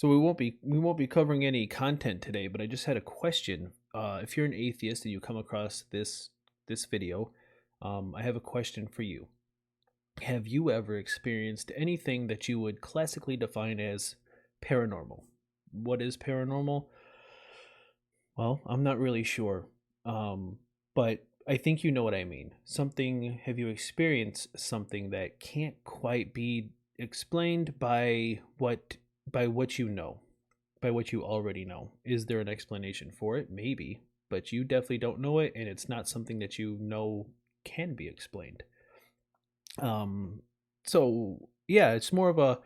So we won't be covering any content today, but I just had a question. If you're an atheist and you come across this video, I have a question for you. Have you ever experienced anything that you would classically define as paranormal? What is paranormal? Well, I'm not really sure. But I think you know what I mean. Have you experienced something that can't quite be explained by what you know, by what you already know? Is there an explanation for it? Maybe, but you definitely don't know it, and it's not something that you know can be explained. Um, so yeah, it's more of a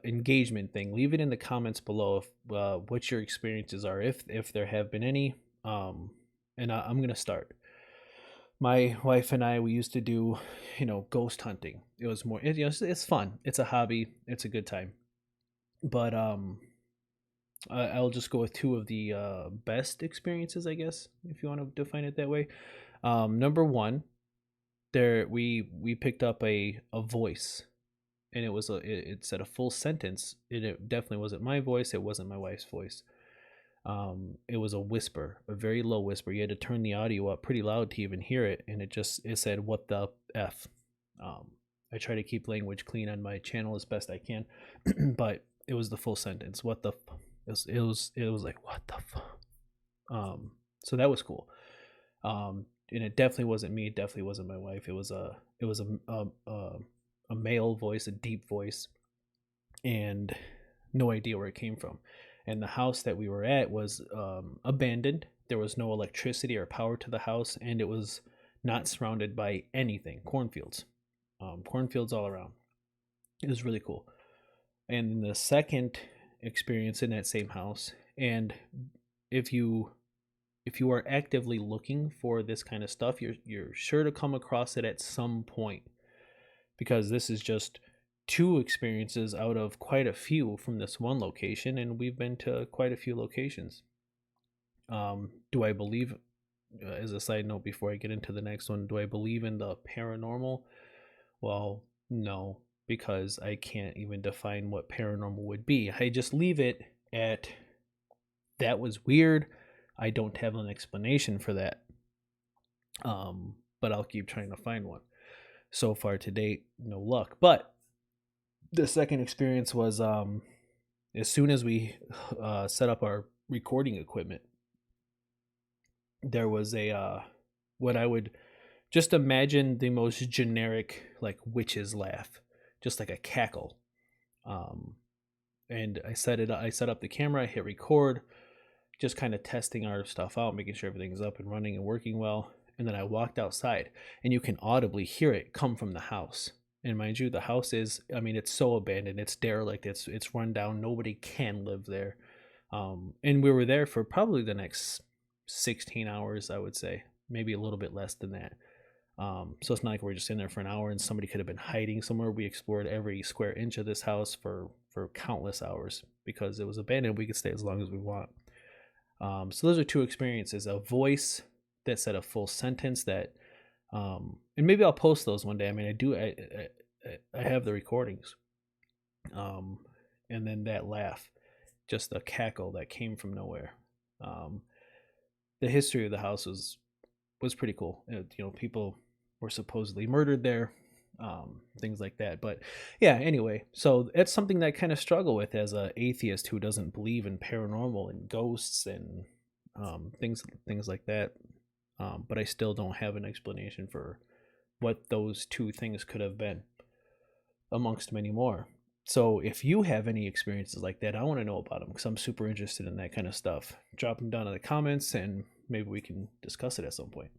engagement thing. Leave it in the comments below if what your experiences are, if there have been any. And I'm gonna start. My wife and I, we used to do, ghost hunting. It was more, it's fun. It's a hobby. It's a good time. But I'll just go with two of the best experiences, I guess, if you want to define it that way. Number one, there we picked up a voice, and it said a full sentence. It definitely wasn't my voice. It wasn't my wife's voice. It was a whisper, a very low whisper. You had to turn the audio up pretty loud to even hear it, and it said, "What the f." I try to keep language clean on my channel as best I can, but it was the full sentence. What the it was like, what the so that was cool. And it definitely wasn't me. It definitely wasn't my wife. It was a male voice, a deep voice, and no idea where it came from. And the house that we were at was abandoned. There was no electricity or power to the house, and it was not surrounded by anything. Cornfields all around. It was really cool. And the second experience in that same house, and if you are actively looking for this kind of stuff, you're sure to come across it at some point, because this is just two experiences out of quite a few from this one location, and we've been to quite a few locations. Do I believe, as a side note before I get into the next one, do I believe in the paranormal? Well, no, because I can't even define what paranormal would be. I just leave it at, that was weird. I don't have an explanation for that. But I'll keep trying to find one. So far to date, no luck. But the second experience was as soon as we set up our recording equipment, there was a what I would just imagine the most generic, like, witch's laugh, just like a cackle. And I set up the camera, I hit record, just kind of testing our stuff out, making sure everything's up and running and working well. And then I walked outside, and you can audibly hear it come from the house. And mind you, the house is, I mean, it's so abandoned, it's derelict, it's run down, nobody can live there. And we were there for probably the next 16 hours, I would say, maybe a little bit less than that. So it's not like we're just in there for an hour and somebody could have been hiding somewhere. We explored every square inch of this house for countless hours because it was abandoned. We could stay as long as we want. So those are two experiences: a voice that said a full sentence that, and maybe I'll post those one day. I mean, I have the recordings. And then that laugh, just a cackle that came from nowhere. The history of the house was pretty cool. People were supposedly murdered there, things like that. But yeah, anyway, so it's something that I kind of struggle with as a atheist who doesn't believe in paranormal and ghosts and things like that. But I still don't have an explanation for what those two things could have been, amongst many more. So if you have any experiences like that, I want to know about them because I'm super interested in that kind of stuff. Drop them down in the comments and maybe we can discuss it at some point.